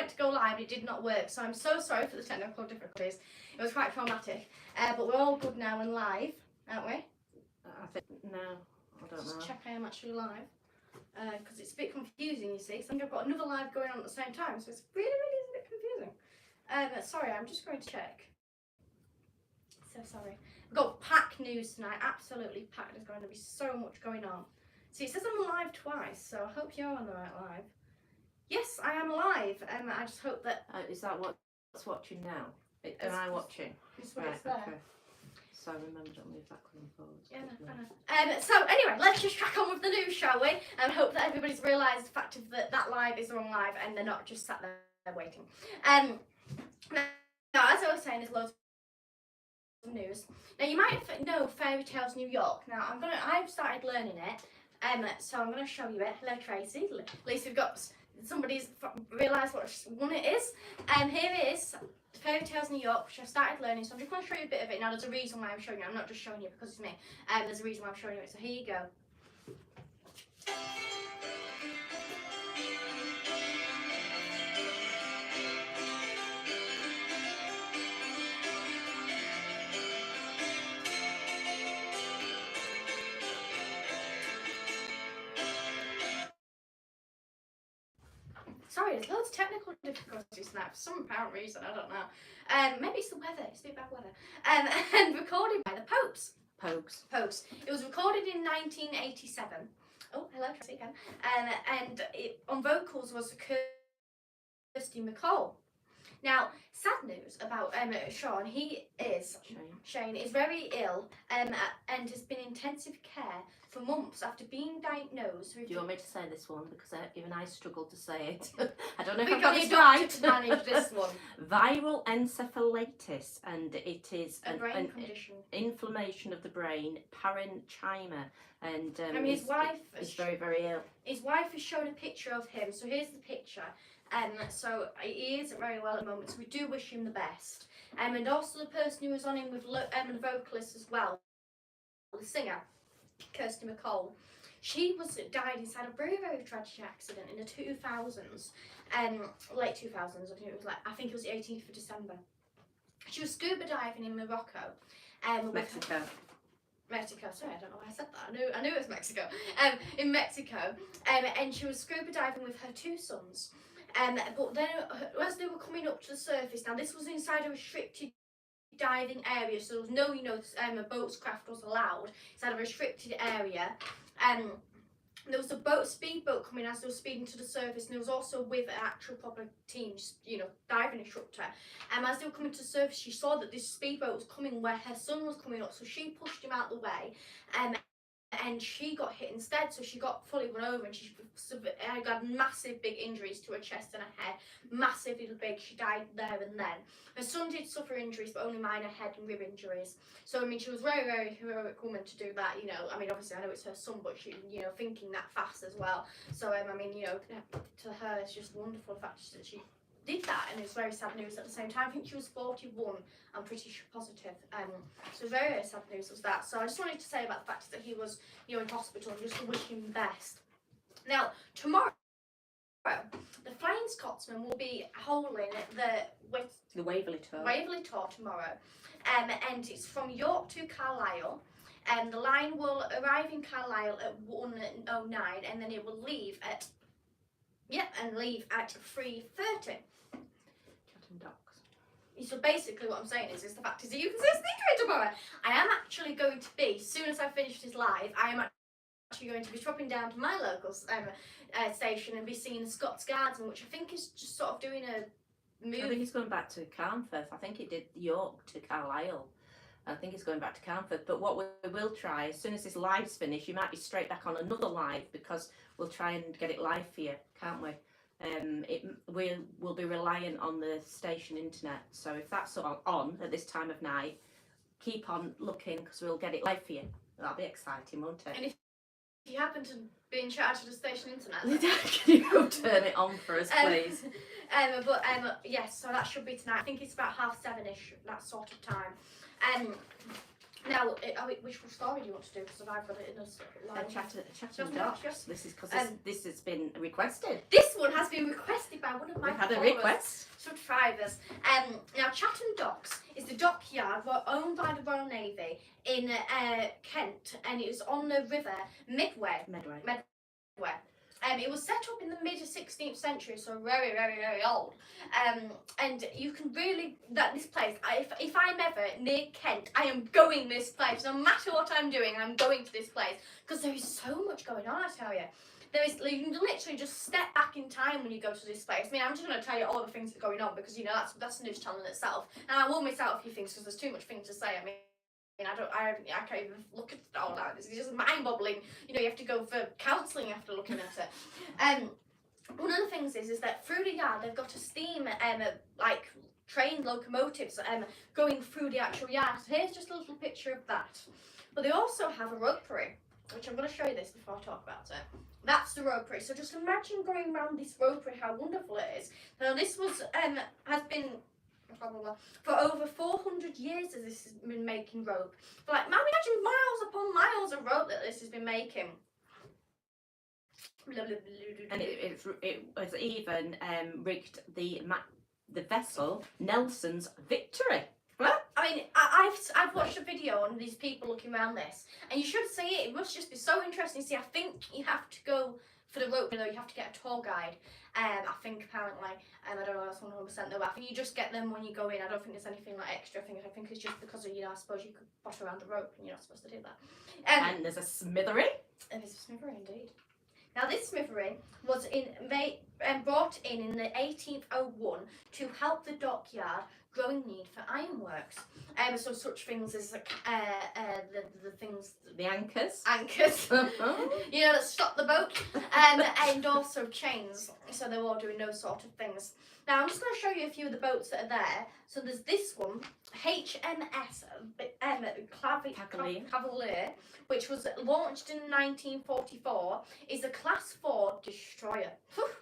went to go live and it did not work, so I'm so sorry for the technical difficulties. It was quite traumatic, but we're all good now and live, aren't we? I think, no, I don't know. Just check I am actually live, because it's a bit confusing, you see. So I've got another live going on at the same time, so it's really is a bit confusing. Sorry, I'm just going to check. So sorry. I've got packed news tonight, absolutely packed. There's going to be so much going on. See, it says I'm live twice, so I hope you're on the right live. Yes, I am live. I just hope that... is that what's watching now? Am I watching? It's what it's there. Okay. So remember, don't move that coming forward. Yeah, no. So anyway, let's just crack on with the news, shall we? And hope that everybody's realised the fact of that live is the wrong live and they're not just sat there waiting. Now, as I was saying, there's loads of news. Now, you might know Fairy Tales New York. Now, I've started learning it. So I'm going to show you it. Hello, Tracy. At least we've got somebody's realised what one it is. Here it is, Fairy Tales New York, which I've started learning. So I'm just going to show you a bit of it. Now, there's a reason why I'm showing you. I'm not just showing you because it's me. There's a reason why I'm showing you it. So here you go. Sorry, there's loads of technical difficulties now for some apparent reason, I don't know. Maybe it's the weather, it's a bit bad weather. And recorded by the Popes. Popes. It was recorded in 1987. Oh, hello, Tracy again. And on vocals was Kirsty McCall. Now, sad news about Sean. Shane is very ill and has been in intensive care for months after being diagnosed with... Do you want me to say this one? Because even I struggled to say it. I don't know if We've I've got got it the right. to manage this one. Viral encephalitis, and it is a brain condition. Inflammation of the brain, parenchyma, and his wife is very, very ill. His wife has shown a picture of him, so here's the picture. So he isn't very well at the moment, so we do wish him the best. And also the person who was on him with the vocalist as well, the singer, Kirsty McCall. She died inside a very, very tragic accident in the 2000s, late 2000s. I think it was the 18th of December. She was scuba diving in Morocco. Mexico, sorry, I don't know why I said that. I knew it was Mexico. In Mexico, and she was scuba diving with her two sons. But then, as they were coming up to the surface, now this was inside a restricted diving area, so there was no, a boat's craft was allowed. It's had a restricted area. There was a speedboat coming as they were speeding to the surface, and there was also with an actual proper team, diving instructor. As they were coming to the surface, she saw that this speedboat was coming where her son was coming up, so she pushed him out the way. And she got hit instead, so she got fully run over, and she got massive big injuries to her chest and her head, massively big. She died there and then. Her son did suffer injuries, but only minor head and rib injuries. So she was a very, very heroic woman to do that. Obviously I know it's her son, but she, thinking that fast as well. So to her it's just wonderful the fact that she did that, and it's very sad news at the same time. I think she was 41, I'm pretty positive. So very, very sad news was that. So I just wanted to say about the fact that he was, in hospital, and just to wish him the best. Now, tomorrow, the Flying Scotsman will be holding the Waverley Tour. Waverley Tour tomorrow. And it's from York to Carlisle. The line will arrive in Carlisle at 1:09, and then it will leave at 3:30. Docks. So basically what I'm saying is the fact is that you can see a sneaker tomorrow. I am actually going to be, as soon as I finish this live, I am actually going to be dropping down to my local station and be seeing the Scots Guardsman, which I think is just sort of doing a move. I think he's going back to Carnforth. I think he did York to Carlisle. I think he's going back to Carnforth. But what we will try, as soon as this live's finished, you might be straight back on another live, because we'll try and get it live for you, can't we? We'll be reliant on the station internet, so if that's on at this time of night, keep on looking, because we'll get it live for you. That'll be exciting, won't it? And if you happen to be in charge of the station internet, can you turn it on for us, please? Yes, so that should be tonight. I think it's about 7:30ish, that sort of time. Now, which story do you want to do? Because I've got it in a line. Chatham Docks. This is because this has been requested. This one has been requested by one of my We've had a request. Subscribers. Now, Chatham Docks is the dockyard owned by the Royal Navy in Kent, and it was on the river Medway. It was set up in the mid 16th century, so very, very, very old. And you can really this place. If I'm ever near Kent, I am going this place. No matter what I'm doing, I'm going to this place because there is so much going on. I tell you, you can literally just step back in time when you go to this place. I mean, I'm just going to tell you all the things that are going on because that's a news channel in itself, and I will miss out a few things because there's too much things to say. I mean, I can't even look at it all now. It's just mind-boggling. You have to go for counselling after looking at it. One of the things is that through the yard they've got a steam like train locomotives going through the actual yard. So here's just a little picture of that. But they also have a ropery, which I'm going to show you this before I talk about it. That's the ropery. So just imagine going around this ropery, how wonderful it is. Now this was has been for over 400 years as this has been making rope. But like, imagine miles upon miles of rope that this has been making. And it was even rigged the vessel Nelson's Victory. Well, I mean, I've watched a video on these people looking around this, and you should see it. It must just be so interesting to see. I think you have to go for the rope, you have to get a tour guide. I think apparently, I don't know, that's 100% though, but I think you just get them when you go in. I don't think there's anything like extra. I think it's just because of, I suppose you could boss around the rope and you're not supposed to do that. And there's a smithery. There's a smithery indeed. Now this smithery was brought in the 1801 to help the dockyard growing need for ironworks. So such things as the things, the anchors, that stop the boat, and also chains. So they're all doing those sort of things. Now I'm just going to show you a few of the boats that are there. So there's this one, HMS Cavalier, which was launched in 1944. Is a Class 4 destroyer.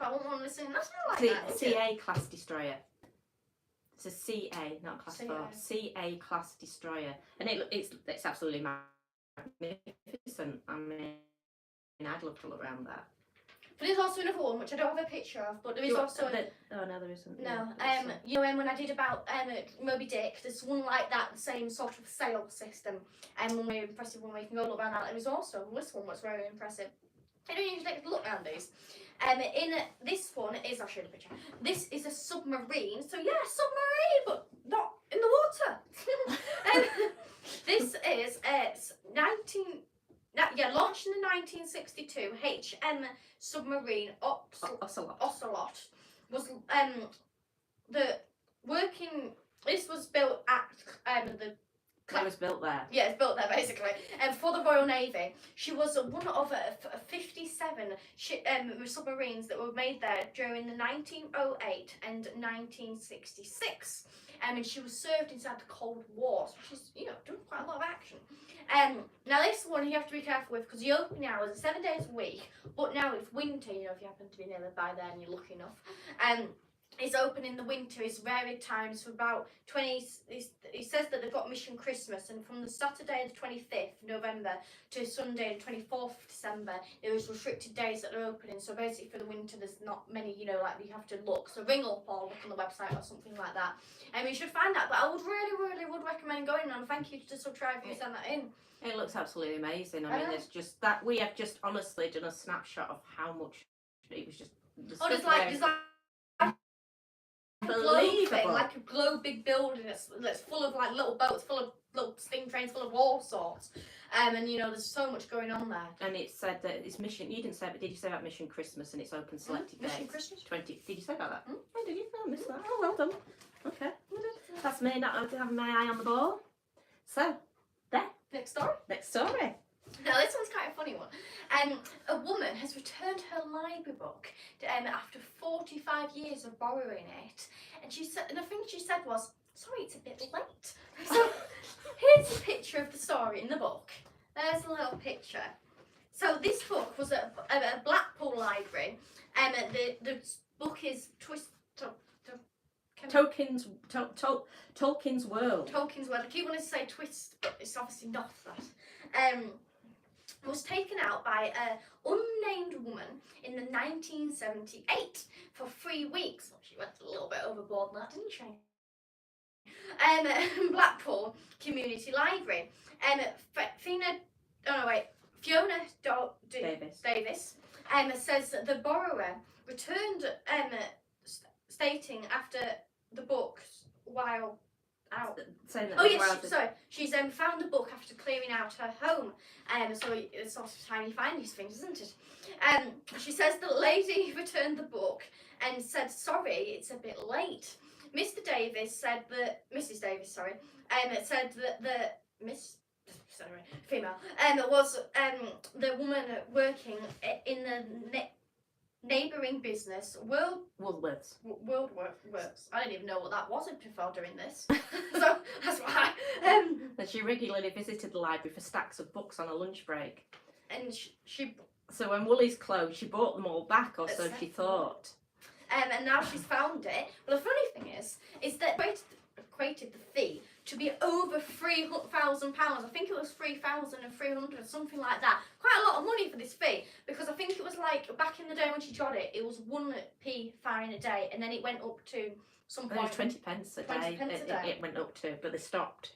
I won't want to listen. That's not like that. CA class destroyer. It's a CA, not Class 4. CA class destroyer, and it's absolutely magnificent. I mean, I'd love to look around that. But there's also another one which I don't have a picture of, but there is also. Oh no, there isn't. No, when I did about Moby Dick, there's one like that, the same sort of sail system, and one really impressive one where you can go look around that. There was also this one was very impressive. I don't usually get to look around these. In this one I'll show you the picture. This is a submarine, so yeah, submarine, but not in the water. This is launched in the 1962 HM submarine Ocelot was This was built at the. It was built there. Yeah, it's built there basically. For the Royal Navy, she was one of 57 submarines that were made there during the 1908 and 1966. And she was served inside the Cold War, so she's doing quite a lot of action. Now this one you have to be careful with because the opening hours are 7 days a week. But now it's winter, if you happen to be nearby there and you're lucky enough. It's open in the winter. It's varied times for about 20. It says that they've got Mission Christmas, and from the Saturday the 25th November to Sunday the 24th December, there is restricted days that they're opening. So basically for the winter, there's not many. Like you have to look. So ring up or look on the website or something like that. You should find that. But I would really would recommend going. And thank you to Subscribe who sent that in. It looks absolutely amazing. I mean, it's just that we have just honestly done a snapshot of how much it was just. There's like like a globe big building that's full of like little boats, full of little steam trains, full of all sorts. And there's so much going on there. And it said that it's Mission. You didn't say, but did you say about Mission Christmas and it's open selected days? Mission Christmas. 20. Did you say about that? Oh, did you? No, I missed that. Oh, well done. Okay. That's me not having my eye on the ball. So, there. Next story. Now this one's quite a funny one. A woman has returned her library book after 45 years of borrowing it, and she said, and the thing she said was, "Sorry, it's a bit late." So here's a picture of the story in the book. There's a little picture. So this book was at a Blackpool library, and the book is Tolkien's World. Tolkien's World. I keep wanting to say twist, but it's obviously not that. Was taken out by an unnamed woman in the 1978 for 3 weeks. Well, she went a little bit overboard on that, didn't she? Blackpool Community Library. Fiona Davis says that the borrower returned, stating after the book while out. She's found the book after clearing out her home. So it's sort of how you find these things, isn't it? She says the lady returned the book and said, "Sorry, it's a bit late." Mrs. Davis said that female was the woman working in the neighbouring business Woolworths. I didn't even know what that was before doing this. So that's why. And she regularly visited the library for stacks of books on a lunch break. And she So when Woolies closed, she bought them all back, or so she thought. And now she's found it. But the funny thing is that equated the fee to be over £3,000. I think it was 3,300, something like that. Quite a lot of money for this fee, because I think it was like back in the day when she got it, it was 1p fine a day, and then it went up to some point. 20 pence a day. It went up to, but they stopped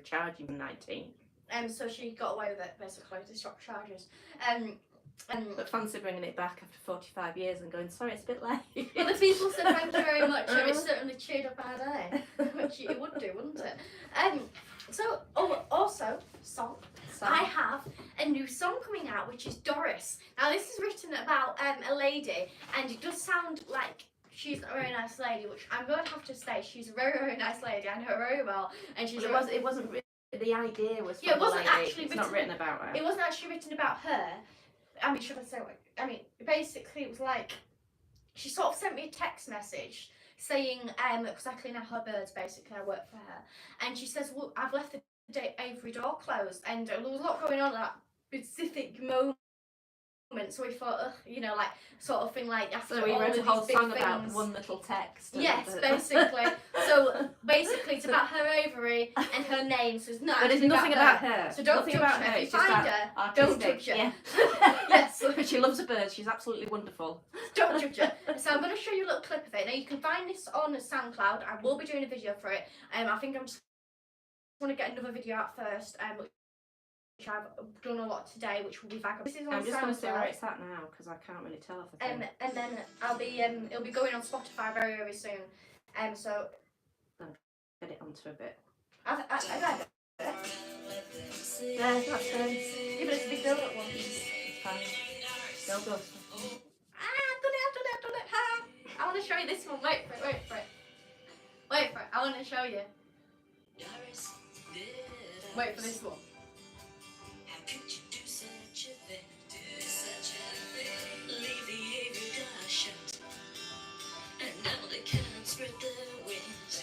charging from 19. So she got away with it basically. They stopped charges. But fancy bringing it back after 45 years and going, sorry, it's a bit late. Well, the people said thank you very much, and it certainly cheered up our day, which it would do, wouldn't it? Also, song. I have a new song coming out, which is Doris. Now, this is written about a lady, and it does sound like she's a very nice lady, which I'm going to have to say, she's a very, very nice lady. I know her very well, and she's. It wasn't. The idea was. Yeah, it wasn't actually. It's not written about her. It wasn't actually written about her. Basically it was like, she sort of sent me a text message saying, because I clean out her birds, basically, I work for her, and she says, well, I've left the aviary door closed, and there was a lot going on at that specific moment, so we thought, like, sort of thing, like, after so we all wrote of a whole these big song things, about one little text. Yes, basically. So basically it's about her aviary and her name, so it's not But it's nothing about her. So don't nothing judge about her. her. If you find her, don't judge her. Yeah. Yes. But she loves a bird. She's absolutely wonderful. Don't judge her. So I'm going to show you a little clip of it. Now you can find this on SoundCloud. I will be doing a video for it. I think I'm just want to get another video out first. Which I've done a lot today, which will be back up. This is on I'm just going to see SoundCloud. where it's at now, because I can't really tell if I can. And then I'll be it'll be going on Spotify very, very soon. So Get it onto a bit. I got it. Yeah, that's it. Yeah, but it's a big build-up one. It's fine. Go. I've done it. Ha! I want to show you this one. Wait for it. I want to show you. Wait for this one. How could you do such a thing? Leave the aviary door shut, and now they can't spread their wings.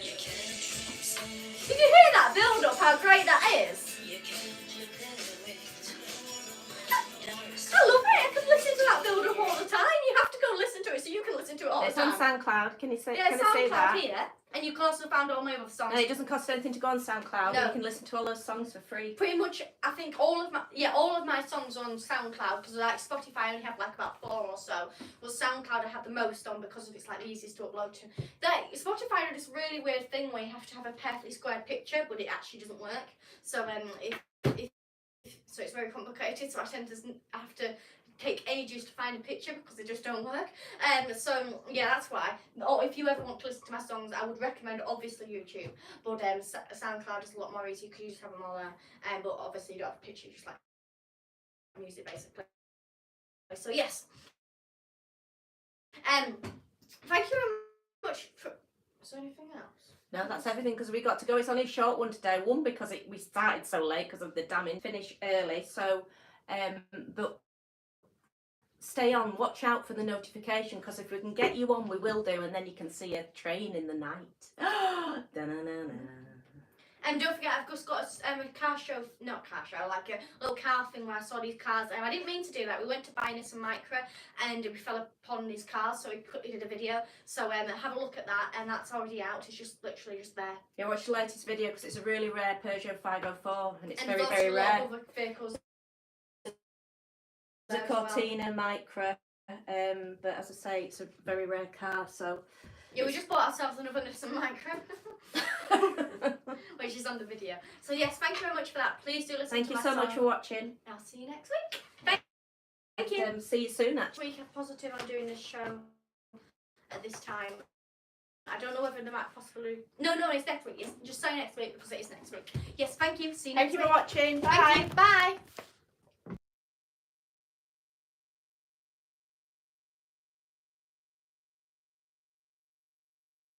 You can't trust something. Did you hear that build-up? How great that is! You can't look their wings. I love it. I can listen to that build-up all the time. You have to go and listen to it so you can listen to it all the It's time. on SoundCloud. Can you say? Yeah, Can you say SoundCloud that? here, and you can also find all my other songs. And it doesn't cost anything to go on SoundCloud. No. You can listen to all those songs for free. Pretty much, I think all of my songs are on SoundCloud, because like Spotify I only have like about 4 or so. Well, SoundCloud I have the most on because it's like the easiest to upload to. Spotify does this really weird thing where you have to have a perfectly squared picture, but it actually doesn't work. So so it's very complicated. So I tend to have to take ages to find a picture because they just don't work. So yeah, that's why. Or if you ever want to listen to my songs, I would recommend obviously YouTube, but SoundCloud is a lot more easy because you just have them all there. But obviously you don't have a picture, just like music basically. So yes. Thank you very much for. Is there anything else? No, that's everything, because we got to go. It's only a short one today. One, because we started so late because of the damming. Finish early, so but stay on. Watch out for the notification, because if we can get you on, we will do, and then you can see a train in the night. Da-na-na-na. And don't forget, I've just got a car show, not car show, like a little car thing where I saw these cars. I didn't mean to do that. We went to buy Nissan Micra and we fell upon these cars, so we quickly did a video. So have a look at that, and that's already out. It's just literally just there. Yeah, watch the latest video because it's a really rare Peugeot 504 and it's And very, there's very also a lot rare. of other vehicles. It's a Cortina Micra, but as I say, it's a very rare car, so... Yeah, we just bought ourselves another Nissan Micra, which is on the video. So yes, thank you very much for that. Please do listen Thank to you my so song. much for watching. I'll see you next week. Thank you. See you soon, actually. Week of positive on doing this show at this time. I don't know whether they might possibly... No, it's next week. Yes, just say next week because it is next week. Yes, thank you. See you next week. Thank you for watching. Bye. Thank you. Bye.